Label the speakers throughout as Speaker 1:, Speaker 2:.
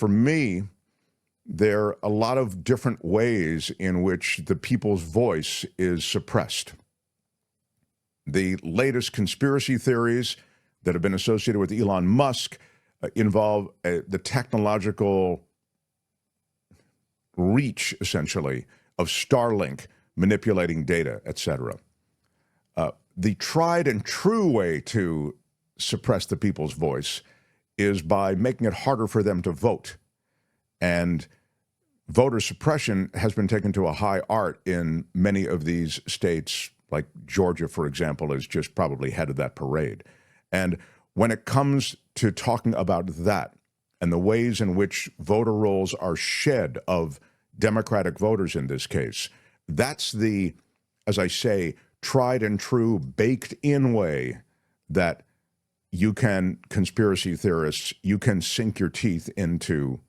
Speaker 1: for me, there are a lot of different ways in which the people's voice is suppressed. The latest conspiracy theories that have been associated with Elon Musk involve the technological reach, essentially, of Starlink manipulating data, etc. The tried and true way to suppress the people's voice is by making it harder for them to vote. And voter suppression has been taken to a high art in many of these states, like Georgia, for example, is just probably head of that parade. And when it comes to talking about that and the ways in which voter rolls are shed of Democratic voters in this case, that's the, as I say, tried and true, baked in way that you can, conspiracy theorists, you can sink your teeth into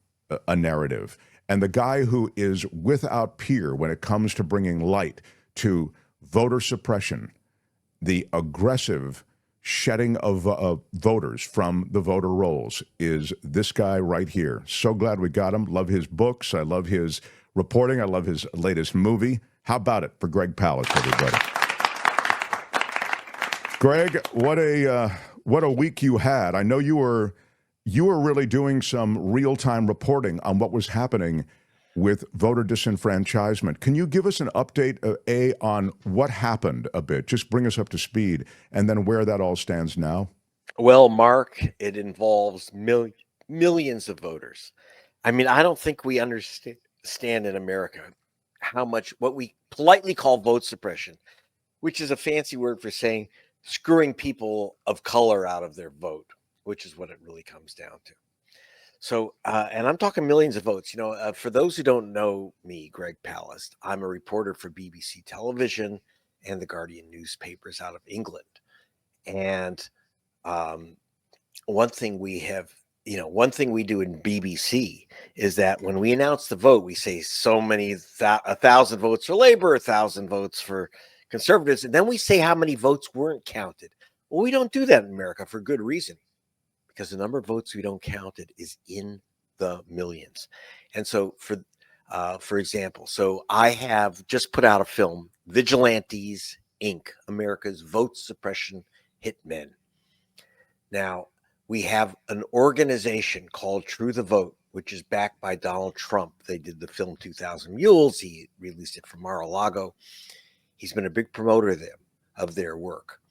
Speaker 1: a narrative. And the guy who is without peer when it comes to bringing light to voter suppression, the aggressive shedding of voters from the voter rolls, is this guy right here. So glad we got him. Love his books. I love his reporting. I love his latest movie. How about it for Greg Palast, everybody? Greg, what a week you had. I know you were really doing some real-time reporting on what was happening with voter disenfranchisement. Can you give us an update, on what happened a bit? Just bring us up to speed, and then where that all stands now.
Speaker 2: Well, Mark, it involves millions of voters. I mean, I don't think we understand in America how much what we politely call vote suppression, which is a fancy word for saying screwing people of color out of their vote, which is what it really comes down to. So, and I'm talking millions of votes. For those who don't know me, Greg Palast, I'm a reporter for BBC Television and the Guardian newspapers out of England. And one thing we do in BBC is that when we announce the vote, we say so many, 1,000 votes for Labor, 1,000 votes for Conservatives, and then we say how many votes weren't counted. Well, we don't do that in America for good reason, because the number of votes we don't counted is in the millions. And so, for example, so I have just put out a film, Vigilantes, Inc., America's Vote Suppression Hitmen. Now, we have an organization called True the Vote, which is backed by Donald Trump. They did the film 2,000 Mules. He released it from Mar-a-Lago. He's been a big promoter of their work.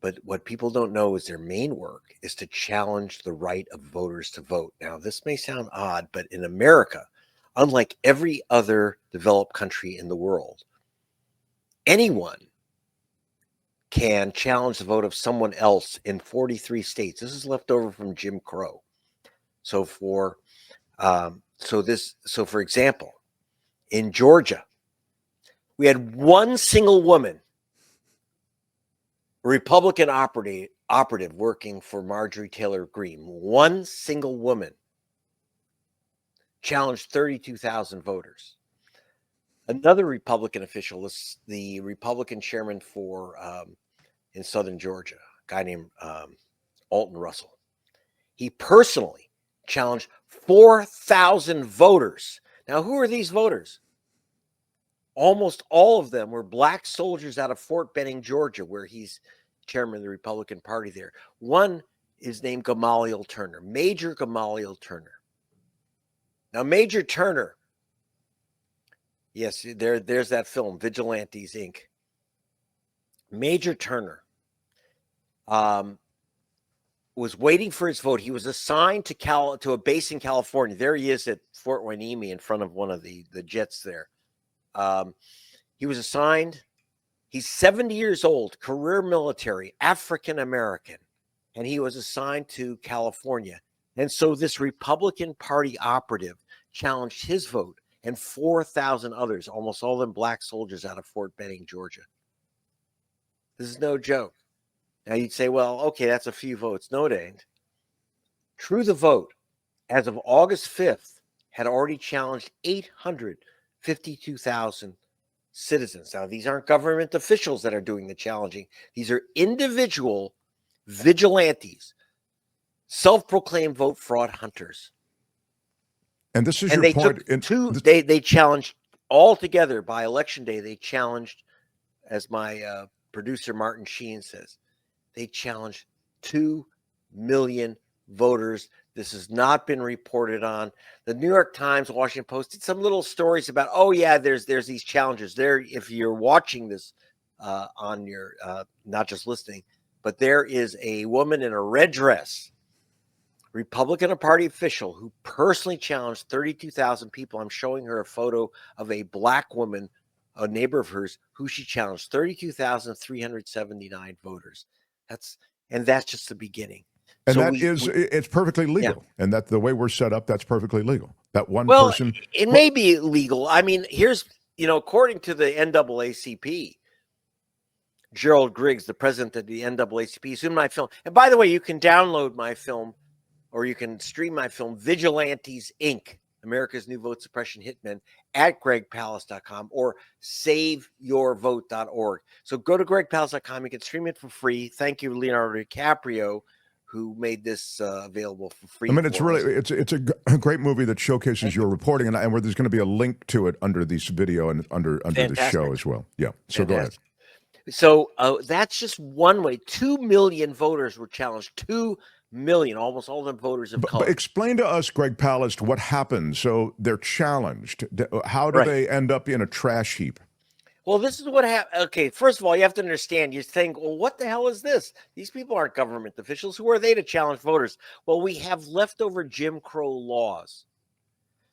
Speaker 2: But what people don't know is their main work is to challenge the right of voters to vote. Now, this may sound odd, but in America, unlike every other developed country in the world, anyone can challenge the vote of someone else in 43 states. This is left over from Jim Crow. So for example, in Georgia, we had one single woman, a Republican operative working for Marjorie Taylor Greene. One single woman challenged 32,000 voters. Another Republican official is the Republican chairman for in southern Georgia, a guy named Alton Russell. He personally challenged 4,000 voters. Now, who are these voters? Almost all of them were black soldiers out of Fort Benning, Georgia, where he's chairman of the Republican Party there. One is named Gamaliel Turner, Major Gamaliel Turner. Now, Major Turner, yes, there's that film, Vigilantes, Inc. Major Turner was waiting for his vote. He was assigned to a base in California. There he is at Fort Hueneme in front of one of the jets there. He was assigned. He's 70 years old, career military, African American, and he was assigned to California. And so this Republican Party operative challenged his vote and 4,000 others, almost all of them black soldiers out of Fort Benning, Georgia. This is no joke. Now you'd say, well, okay, that's a few votes. No, it ain't. True the Vote, as of August 5th, had already challenged 852,000 citizens. Now, these aren't government officials that are doing the challenging. These are individual vigilantes, self-proclaimed vote fraud hunters.
Speaker 1: And this is
Speaker 2: And
Speaker 1: your
Speaker 2: they
Speaker 1: point.
Speaker 2: took they challenged all together by election day. They challenged, as my producer Martin Sheen says, they challenged 2 million voters. This has not been reported on. The New York Times, Washington Post did some little stories about, oh yeah, there's these challenges there. If you're watching this on your not just listening, but there is a woman in a red dress, Republican Party official, who personally challenged 32,000 people. I'm showing her a photo of a black woman, a neighbor of hers, who she challenged 32,379 voters. That's just the beginning.
Speaker 1: And
Speaker 2: So
Speaker 1: it's perfectly legal.
Speaker 2: Yeah.
Speaker 1: And that the way we're set up, that's perfectly legal. That one
Speaker 2: Well,
Speaker 1: person.
Speaker 2: it may be legal. I mean, here's, according to the NAACP, Gerald Griggs, the president of the NAACP, is in my film. And by the way, you can download my film, or you can stream my film, Vigilantes, Inc., America's New Vote Suppression Hitmen, at gregpalast.com or saveyourvote.org. So go to gregpalast.com. You can stream it for free. Thank you, Leonardo DiCaprio, who made this available for free.
Speaker 1: I mean, it's really it's a great movie that showcases your reporting, and where there's going to be a link to it under this video and under the show as well. Yeah. So Fantastic. Go ahead.
Speaker 2: So that's just one way. 2 million voters were challenged. 2 million, almost all of them voters of color.
Speaker 1: But explain to us, Greg Palast, what happens. So they're challenged. How do they end up in a trash heap?
Speaker 2: Well, this is what happened. Okay, first of all, you have to understand, you think, well, what the hell is this? These people aren't government officials. Who are they to challenge voters? Well, we have leftover Jim Crow laws.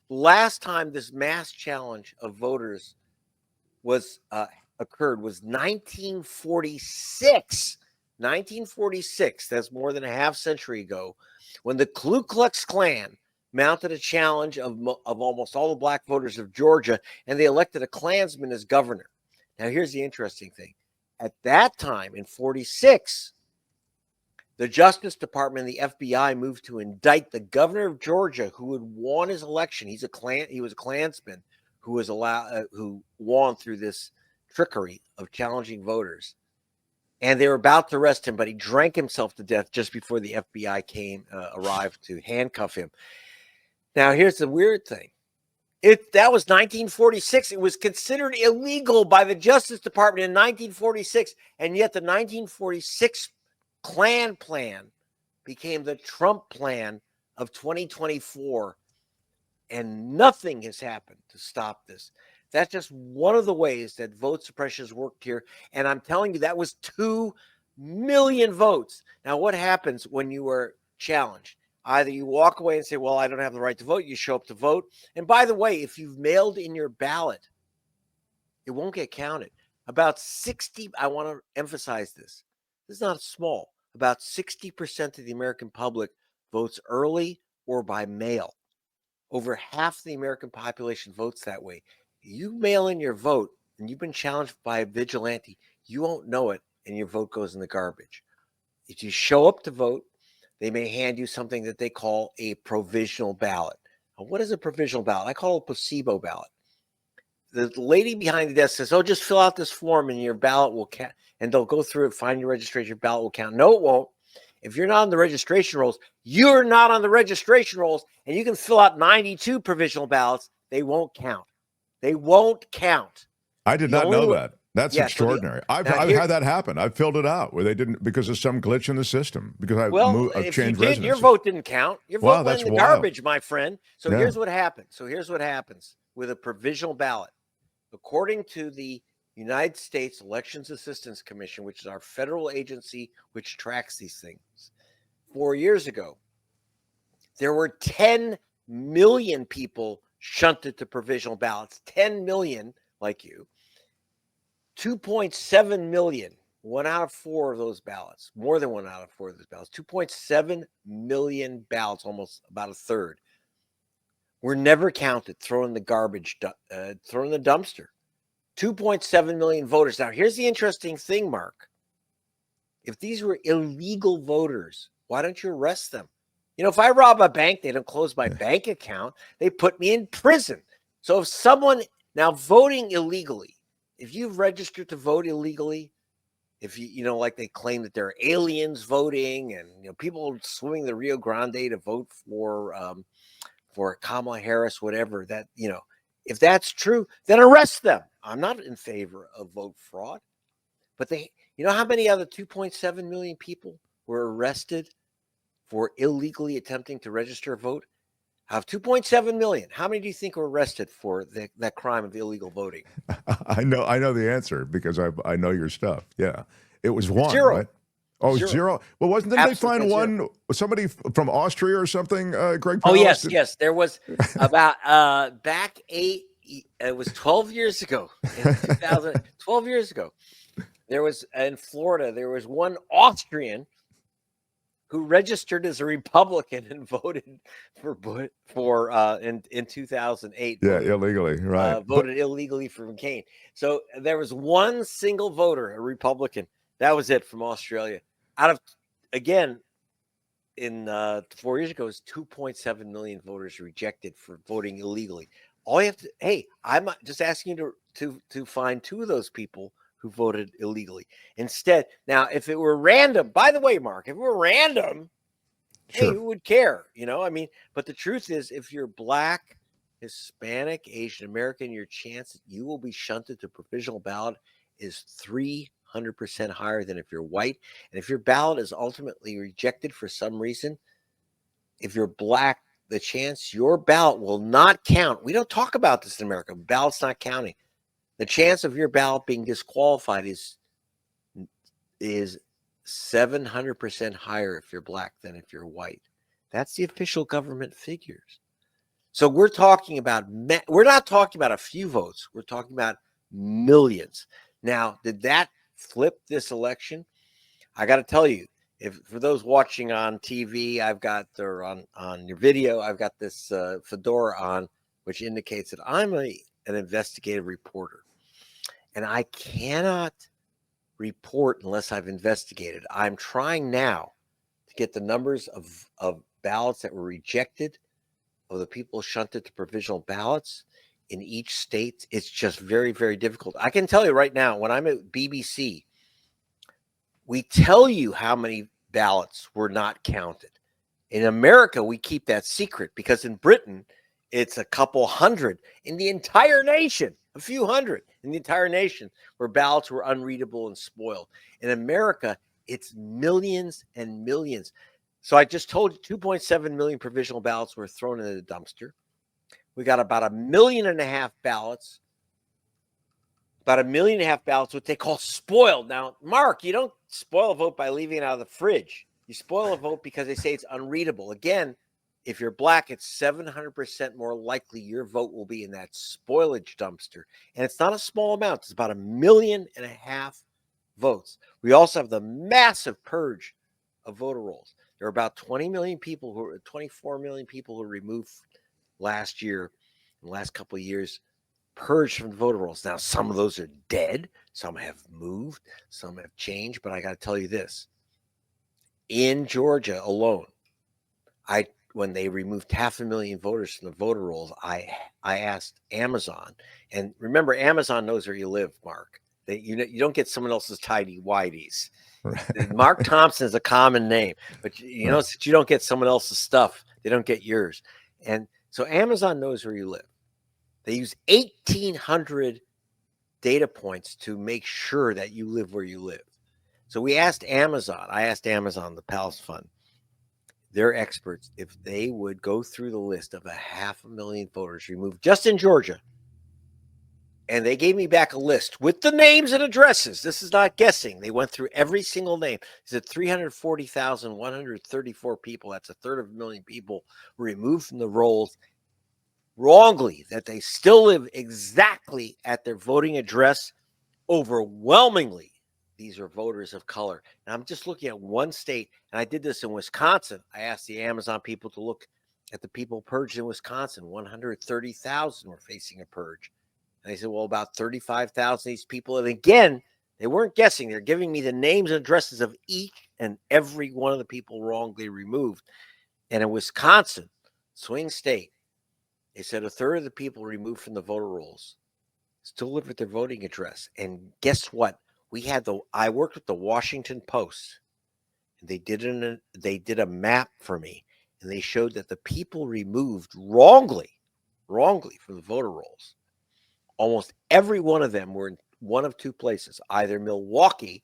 Speaker 2: Last time this mass challenge of voters was occurred was 1946. 1946, that's more than a half century ago, when the Ku Klux Klan mounted a challenge of almost all the black voters of Georgia, and they elected a Klansman as governor. Now, here's the interesting thing. At that time, in 46, the Justice Department and the FBI moved to indict the governor of Georgia, who had won his election. He was a Klansman who won through this trickery of challenging voters. And they were about to arrest him, but he drank himself to death just before the FBI arrived to handcuff him. Now, here's the weird thing. That was 1946. It was considered illegal by the Justice Department in 1946. And yet the 1946 Klan plan became the Trump plan of 2024. And nothing has happened to stop this. That's just one of the ways that vote suppression has worked here. And I'm telling you, that was 2 million votes. Now, what happens when you are challenged? Either you walk away and say, well, I don't have the right to vote. You show up to vote. And by the way, if you've mailed in your ballot, it won't get counted. About 60, I want to emphasize this. This is not small. About 60% of the American public votes early or by mail. Over half the American population votes that way. You mail in your vote and you've been challenged by a vigilante, you won't know it and your vote goes in the garbage. If you show up to vote, they may hand you something that they call a provisional ballot. Now, what is a provisional ballot? I call it a placebo ballot. The lady behind the desk says, oh, just fill out this form and your ballot will count. And they'll go through it, find your registration, your ballot will count. No, it won't. If you're not on the registration rolls, you're not on the registration rolls, and you can fill out 92 provisional ballots. They won't count. They won't count.
Speaker 1: I did not know that. That's extraordinary. I've had that happen. I've filled it out where they didn't because of some glitch in the system. Because I've changed residency.
Speaker 2: Your vote didn't count. Your vote went in the garbage, my friend. So here's what happens. With a provisional ballot. According to the United States Elections Assistance Commission, which is our federal agency which tracks these things, 4 years ago, there were 10 million people shunted to provisional ballots. 10 million, like you. 2.7 million, 1 out of 4 of those ballots, more than 1 out of 4 of those ballots, 2.7 million ballots, almost about a third, were never counted, thrown in the garbage, thrown in the dumpster. 2.7 million voters. Now, here's the interesting thing, Mark. If these were illegal voters, why don't you arrest them? If I rob a bank, they don't close my bank account. They put me in prison. So if someone now voting illegally, if you've registered to vote illegally, if like they claim that there are aliens voting and people swimming the Rio Grande to vote for Kamala Harris, whatever that, if that's true, then arrest them. I'm not in favor of vote fraud, but how many other 2.7 million people were arrested for illegally attempting to register a vote? Out of 2.7 million, how many do you think were arrested for that crime of illegal voting?
Speaker 1: I know the answer because I know your stuff. Yeah, it was one,
Speaker 2: Zero.
Speaker 1: right? Oh, zero. Well, didn't they find one? Somebody from Austria or something? Greg.
Speaker 2: Oh,
Speaker 1: Palast?
Speaker 2: yes. There was about back it was 12 years ago, in 2000. 12 years ago, there was in Florida. There was one Austrian who registered as a Republican and voted in 2008.
Speaker 1: Yeah, illegally, right?
Speaker 2: Voted illegally for McCain. So there was one single voter, a Republican. That was it from Australia. Out of, again, in 4 years ago, it was 2.7 million voters rejected for voting illegally. All you have to, hey, I'm just asking you to find two of those people who voted illegally. Instead, now, if it were random, by the way, Mark, if it were random,
Speaker 1: Sure.
Speaker 2: hey, who would care? But the truth is, if you're Black, Hispanic, Asian American, your chance that you will be shunted to provisional ballot is 300% higher than if you're white. And if your ballot is ultimately rejected for some reason, if you're Black, the chance your ballot will not count. We don't talk about this in America. Ballot's not counting. The chance of your ballot being disqualified is 700% higher if you're Black than if you're white. That's the official government figures. So we're not talking about a few votes. We're talking about millions. Now, did that flip this election? I got to tell you, for those watching on TV, I've got, or on your video, I've got this fedora on, which indicates that I'm an investigative reporter. And I cannot report unless I've investigated. I'm trying now to get the numbers of ballots that were rejected, of the people shunted to provisional ballots in each state. It's just very, very difficult. I can tell you right now, when I'm at BBC, we tell you how many ballots were not counted. In America, we keep that secret because in Britain, it's a couple hundred in the entire nation, a few hundred in the entire nation where ballots were unreadable and spoiled. In America, it's millions and millions. So I just told you 2.7 million provisional ballots were thrown in the dumpster. We got about 1.5 million ballots. About 1.5 million ballots, what they call spoiled. Now, Mark, you don't spoil a vote by leaving it out of the fridge. You spoil a vote because they say it's unreadable. Again, if you're Black, it's 700% more likely your vote will be in that spoilage dumpster. And it's not a small amount. It's about 1.5 million votes. We also have the massive purge of voter rolls. There are about 24 million people who were removed last year, in the last couple of years, purged from the voter rolls. Now, some of those are dead. Some have moved. Some have changed. But I got to tell you this. In Georgia alone, when they removed 500,000 voters from the voter rolls, I asked Amazon. And remember, Amazon knows where you live, Mark. You don't get someone else's tidy whities. Right. Mark Thompson is a common name, but you know, since you don't get someone else's stuff, they don't get yours. And so Amazon knows where you live. They use 1,800 data points to make sure that you live where you live. So I asked Amazon, the Palast Fund, their experts, if they would go through the list of 500,000 voters removed just in Georgia. And they gave me back a list with the names and addresses. This is not guessing. They went through every single name. They said 340,134 people. That's 1/3 people were removed from the rolls wrongly, that they still live exactly at their voting address. Overwhelmingly, these are voters of color. And I'm just looking at one state, and I did this in Wisconsin. I asked the Amazon people to look at the people purged in Wisconsin. 130,000 were facing a purge. And they said, well, about 35,000 of these people. And again, they weren't guessing. They're giving me the names and addresses of each and every one of the people wrongly removed. And in Wisconsin, swing state, they said 1/3 of the people removed from the voter rolls still live at their voting address. And guess what? I worked with the Washington Post. And they did a map for me. and they showed that the people removed wrongly from the voter rolls, almost every one of them were in one of two places, either Milwaukee,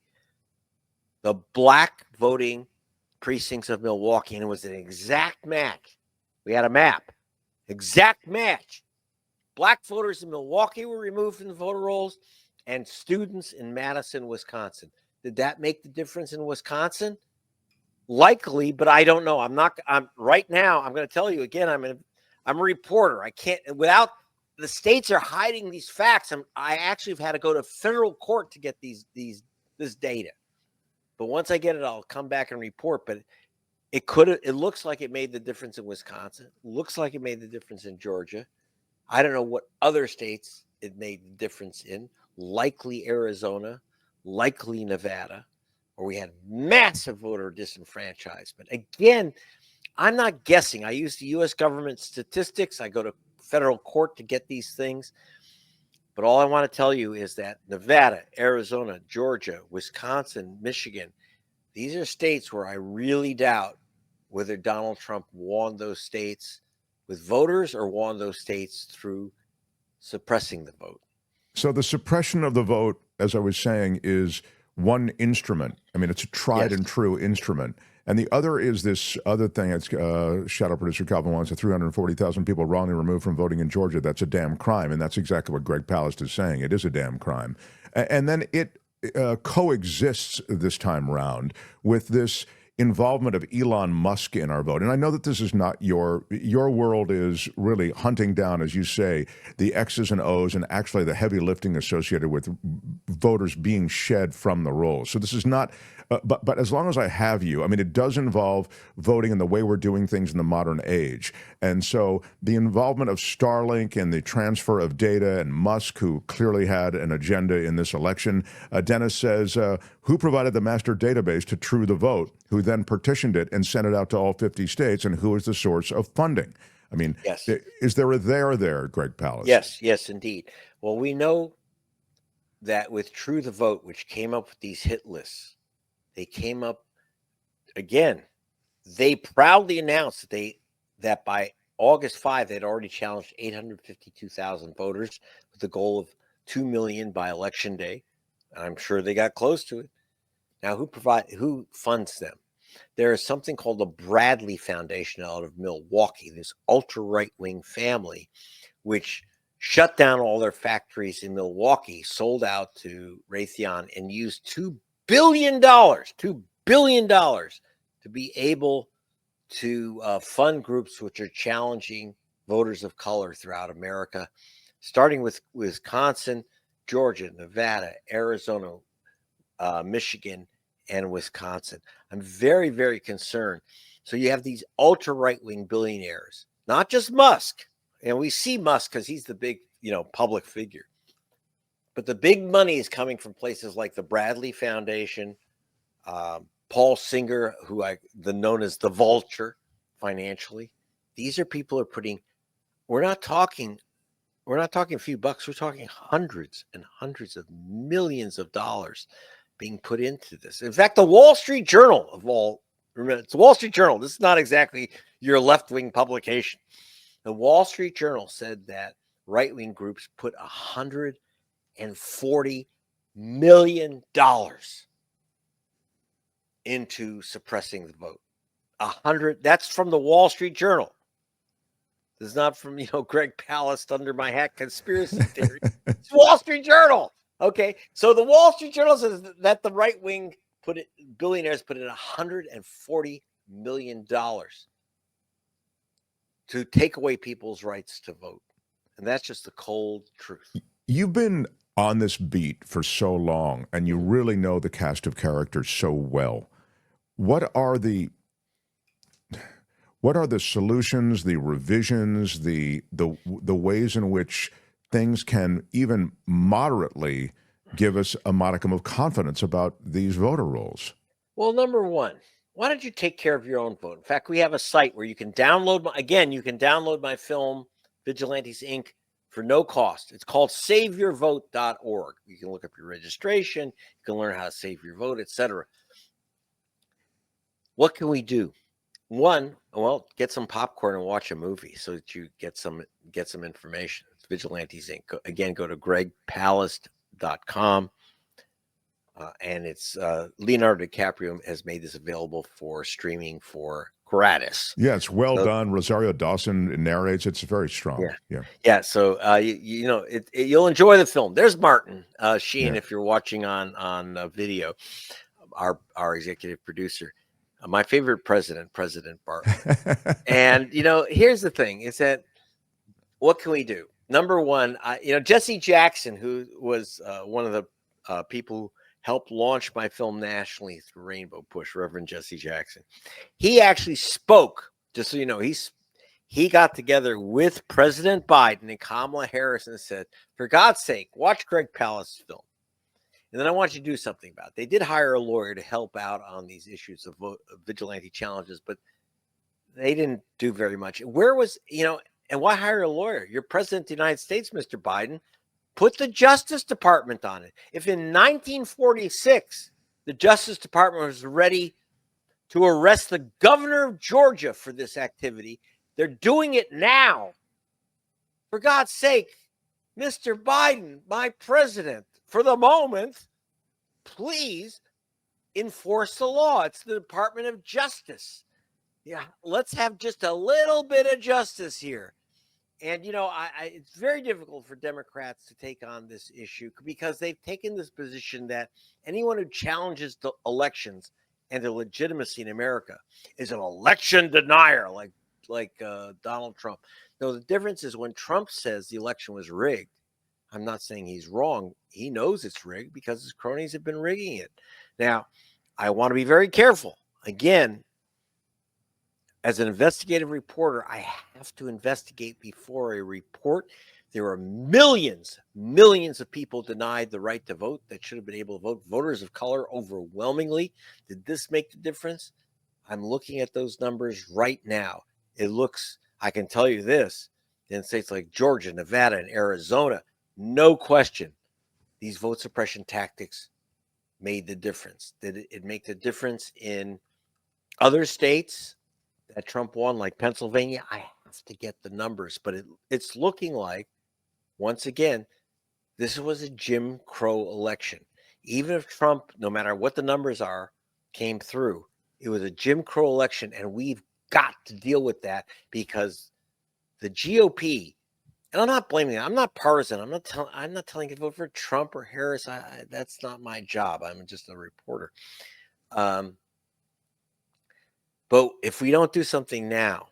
Speaker 2: the black voting precincts of Milwaukee, and it was an exact match. We had a map, exact match. Black voters in Milwaukee were removed from the voter rolls, and students in Madison, Wisconsin. Did that make the difference in Wisconsin? Likely, but I don't know. I'm right now. I'm going to tell you again. I'm a reporter. I can't without the states are hiding these facts. I actually have had to go to federal court to get this data. But once I get it, I'll come back and report. But it looks like it made the difference in Wisconsin. Looks like it made the difference in Georgia. I don't know what other states it made the difference in. Likely Arizona, likely Nevada, where we had massive voter disenfranchisement. Again, I'm not guessing. I use the U.S. government statistics. I go to federal court to get these things. But all I want to tell you is that Nevada, Arizona, Georgia, Wisconsin, Michigan, these are states where I really doubt whether Donald Trump won those states with voters or won those states through suppressing the vote.
Speaker 1: So the suppression of the vote, as I was saying, is one instrument. I mean, it's a tried and true instrument. And the other is this other thing. It's shadow producer Calvin wants 340,000 people wrongly removed from voting in Georgia. That's a damn crime. And that's exactly what Greg Palast is saying. It is a damn crime. And then it coexists this time round with this involvement of Elon Musk in our vote. And I know that this is not your world is really hunting down, as you say, the X's and O's and actually the heavy lifting associated with voters being shed from the rolls. So this is not, but as long as I have you, I mean, it does involve voting in the way we're doing things in the modern age. And so the involvement of Starlink and the transfer of data and Musk, who clearly had an agenda in this election, Dennis says, who provided the master database to True the Vote, who then partitioned it and sent it out to all 50 states, and who is the source of funding? I mean,
Speaker 2: yes.
Speaker 1: Is there a there, Greg Palast?
Speaker 2: Yes, indeed. Well, we know that with True the Vote, which came up with these hit lists, they came up, again, they proudly announced that by August 5, they'd already challenged 852,000 voters with the goal of 2 million by Election Day. I'm sure they got close to it. Now, who funds them? There is something called the Bradley Foundation out of Milwaukee, this ultra right-wing family, which shut down all their factories in Milwaukee, sold out to Raytheon, and used $2 billion to be able to fund groups which are challenging voters of color throughout America, starting with Wisconsin, Georgia, Nevada, Arizona, Michigan, and Wisconsin. I'm very, very concerned. So you have these ultra right-wing billionaires, not just Musk. And we see Musk because he's the big, public figure. But the big money is coming from places like the Bradley Foundation, Paul Singer, known as the Vulture financially. These are people who are putting, we're not talking a few bucks, we're talking hundreds and hundreds of millions of dollars being put into this. In fact, the Wall Street Journal remember, it's the Wall Street Journal. This is not exactly your left-wing publication. The Wall Street Journal said that right-wing groups put $140 million into suppressing the vote. That's from the Wall Street Journal. This is not from, Greg Palast under my hat conspiracy theory. It's Wall Street Journal. Okay. So the Wall Street Journal says that the right wing billionaires put in $140 million to take away people's rights to vote. And that's just the cold truth.
Speaker 1: You've been on this beat for so long, and you really know the cast of characters so well. What are the solutions, the revisions, the ways in which things can even moderately give us a modicum of confidence about these voter rolls?
Speaker 2: Well, number one, why don't you take care of your own vote? In fact, we have a site where you can download my film, Vigilantes Inc., for no cost. It's called saveyourvote.org. You can look up your registration, you can learn how to save your vote, etc. What can we do? One, well, get some popcorn and watch a movie so that you get some information. It's Vigilantes Inc. Again, go to gregpalast.com. And it's Leonardo DiCaprio has made this available for streaming for gratis.
Speaker 1: Yeah, it's well
Speaker 2: So,
Speaker 1: done. Rosario Dawson narrates. It's very strong.
Speaker 2: Yeah. So you'll enjoy the film. There's Martin Sheen,
Speaker 1: Yeah.
Speaker 2: if you're watching on video, our executive producer. My favorite president, President Barton. And here's the thing: is that what can we do? Number one, Jesse Jackson, who was one of the people who helped launch my film nationally through Rainbow Push, Reverend Jesse Jackson. He actually spoke, just so you know, he got together with President Biden and Kamala Harris and said, for God's sake, watch Greg Palast's film. And then I want you to do something about it. They did hire a lawyer to help out on these issues of vigilante challenges, but they didn't do very much. Where was, and why hire a lawyer? You're president of the United States, Mr. Biden. Put the Justice Department on it. If in 1946, the Justice Department was ready to arrest the governor of Georgia for this activity, they're doing it now. For God's sake, Mr. Biden, my president, for the moment, please enforce the law. It's the Department of Justice. Yeah, let's have just a little bit of justice here. And, it's very difficult for Democrats to take on this issue because they've taken this position that anyone who challenges the elections and the legitimacy in America is an election denier, like Donald Trump. No, the difference is when Trump says the election was rigged, I'm not saying he's wrong. He knows it's rigged because his cronies have been rigging it. Now, I want to be very careful. Again, as an investigative reporter, I have to investigate before I report. There are millions of people denied the right to vote that should have been able to vote. Voters of color overwhelmingly. Did this make the difference? I'm looking at those numbers right now. I can tell you this, in states like Georgia, Nevada, and Arizona, no question, these vote suppression tactics made the difference. Did it make the difference in other states that Trump won, like Pennsylvania? I have to get the numbers, but it's looking like, once again, this was a Jim Crow election. Even if Trump, no matter what the numbers are, came through, it was a Jim Crow election, and we've got to deal with that because the GOP, and I'm not blaming them. I'm not partisan. I'm not telling you to vote for Trump or Harris. That's not my job. I'm just a reporter. But if we don't do something now,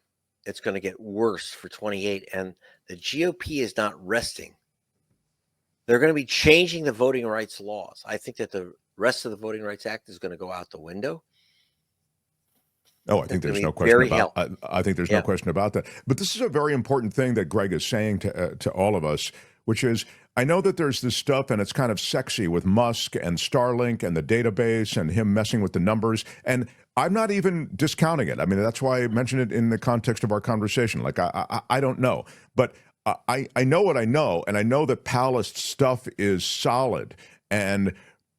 Speaker 2: it's going to get worse for 28. And the GOP is not resting. They're going to be changing the voting rights laws. I think that the rest of the Voting Rights Act is going to go out the window.
Speaker 1: Oh, I think there's no question about. I think there's no question about that. But this is a very important thing that Greg is saying to all of us, which is, I know that there's this stuff and it's kind of sexy with Musk and Starlink and the database and him messing with the numbers. And I'm not even discounting it. I mean, that's why I mentioned it in the context of our conversation. Like, I don't know, but I know what I know, and I know that Palast stuff is solid, and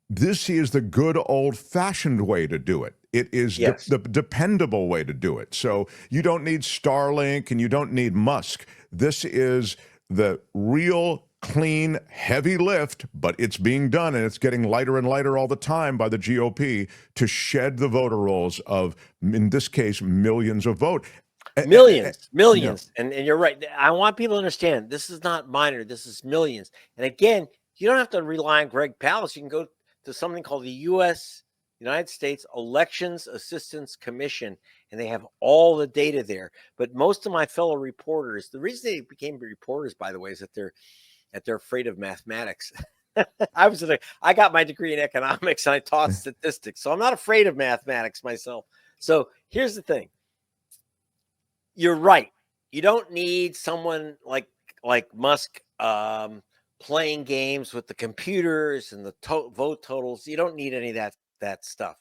Speaker 1: this is the good old-fashioned way to do it. It is the dependable way to do it. So you don't need Starlink and you don't need Musk. This is the real, clean, heavy lift, but it's being done, and it's getting lighter and lighter all the time by the GOP to shed the voter rolls of, in this case, millions of votes.
Speaker 2: Millions. And you're right. I want people to understand this is not minor. This is millions. And again, you don't have to rely on Greg Palast. You can go to something called the United States Elections Assistance Commission, and they have all the data there. But most of my fellow reporters, the reason they became reporters, by the way, is that they're afraid of mathematics. I got my degree in economics and I taught statistics, so I'm not afraid of mathematics myself. So here's the thing. You're right. You don't need someone like Musk playing games with the computers and the vote totals. You don't need any of that stuff.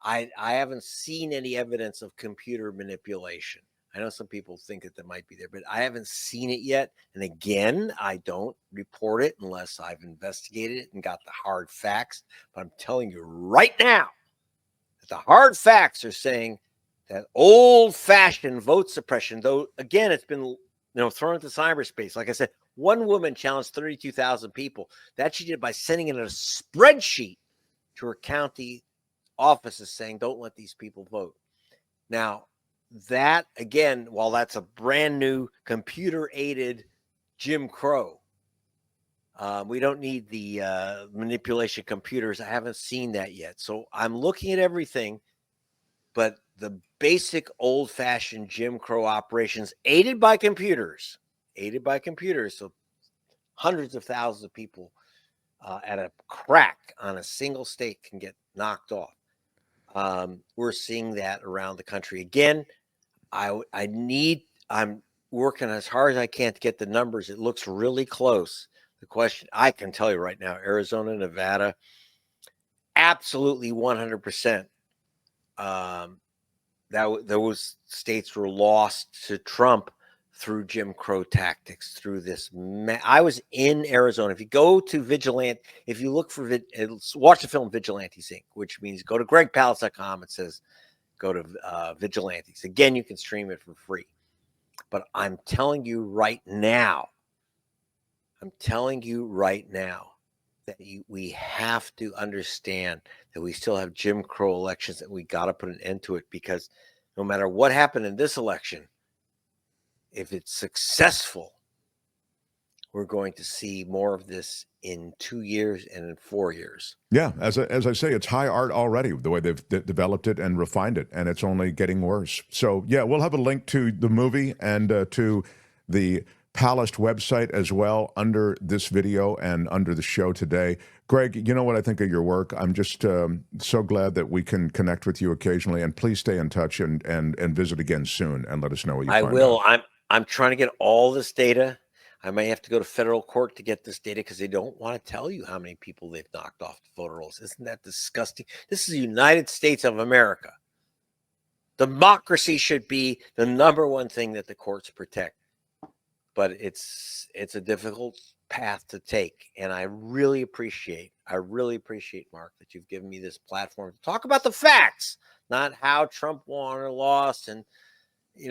Speaker 2: I haven't seen any evidence of computer manipulation. I know some people think that might be there, but I haven't seen it yet. And again, I don't report it unless I've investigated it and got the hard facts. But I'm telling you right now that the hard facts are saying that old-fashioned vote suppression, though, again, it's been thrown into cyberspace. Like I said, one woman challenged 32,000 people. That she did by sending in a spreadsheet to her county offices saying, don't let these people vote. Now, that, again, while that's a brand new computer-aided Jim Crow, we don't need the manipulation computers. I haven't seen that yet. So I'm looking at everything, but the basic old-fashioned Jim Crow operations aided by computers, so hundreds of thousands of people at a crack on a single state can get knocked off. We're seeing that around the country. Again, I'm working as hard as I can to get the numbers. It looks really close. The question, I can tell you right now, Arizona, Nevada, absolutely 100%. Those states were lost to Trump through Jim Crow tactics, through this. I was in Arizona. If you go to Vigilante, if you look for, watch the film Vigilantes Inc., which means go to gregpalast.com. It says go to Vigilantes. Again, you can stream it for free. But I'm telling you right now, that we have to understand that we still have Jim Crow elections, and we got to put an end to it, because no matter what happened in this election, if it's successful, we're going to see more of this in 2 years and in 4 years.
Speaker 1: Yeah, as I say, it's high art already, the way they've developed it and refined it, and it's only getting worse. So, yeah, we'll have a link to the movie and to the Palast website as well under this video and under the show today. Greg, you know what I think of your work. I'm just so glad that we can connect with you occasionally, and please stay in touch and visit again soon and let us know what you find out.
Speaker 2: I will. I'm trying to get all this data. I may have to go to federal court to get this data because they don't want to tell you how many people they've knocked off the voter rolls. Isn't that disgusting? This is the United States of America. Democracy should be the number one thing that the courts protect. But it's a difficult path to take. And I really appreciate, Mark, that you've given me this platform to talk about the facts, not how Trump won or lost and,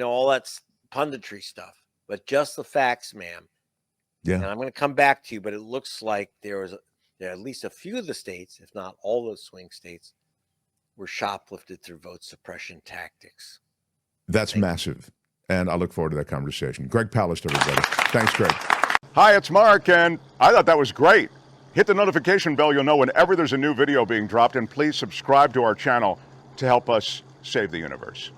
Speaker 2: all that punditry stuff, but just the facts, ma'am.
Speaker 1: Yeah.
Speaker 2: And I'm going to come back to you, but it looks like there are at least a few of the states, if not all those swing states, were shoplifted through vote suppression tactics.
Speaker 1: That's massive. And I look forward to that conversation. Greg Palast, everybody. Thanks, Greg.
Speaker 3: Hi, it's Mark, and I thought that was great. Hit the notification bell. You'll know whenever there's a new video being dropped, and please subscribe to our channel to help us save the universe.